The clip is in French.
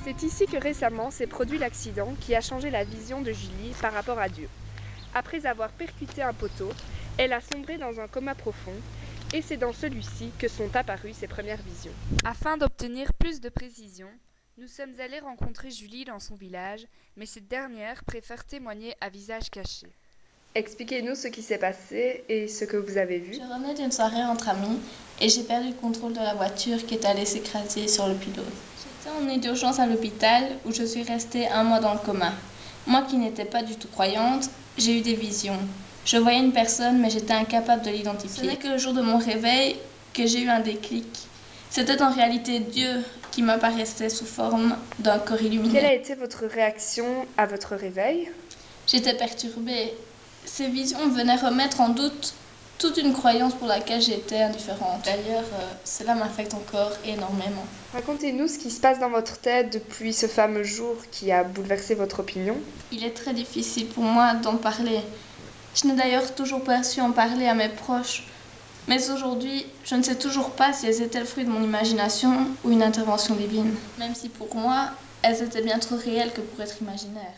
C'est ici que récemment s'est produit l'accident qui a changé la vision de Julie par rapport à Dieu. Après avoir percuté un poteau, elle a sombré dans un coma profond et c'est dans celui-ci que sont apparues ses premières visions. Afin d'obtenir plus de précision, nous sommes allés rencontrer Julie dans son village, mais cette dernière préfère témoigner à visage caché. Expliquez-nous ce qui s'est passé et ce que vous avez vu. Je revenais d'une soirée entre amis et j'ai perdu le contrôle de la voiture qui est allée s'écraser sur le pilote. J'étais emmenée d'urgence à l'hôpital où je suis restée 1 mois dans le coma. Moi qui n'étais pas du tout croyante, j'ai eu des visions. Je voyais une personne mais j'étais incapable de l'identifier. Ce n'est que le jour de mon réveil que j'ai eu un déclic. C'était en réalité Dieu qui m'apparaissait sous forme d'un corps illuminé. Quelle a été votre réaction à votre réveil? J'étais perturbée. Ces visions venaient remettre en doute toute une croyance pour laquelle j'étais indifférente. D'ailleurs, cela m'affecte encore énormément. Racontez-nous ce qui se passe dans votre tête depuis ce fameux jour qui a bouleversé votre opinion. Il est très difficile pour moi d'en parler. Je n'ai d'ailleurs toujours pas su en parler à mes proches. Mais aujourd'hui, je ne sais toujours pas si elles étaient le fruit de mon imagination ou une intervention divine. Même si pour moi, elles étaient bien trop réelles que pour être imaginaires.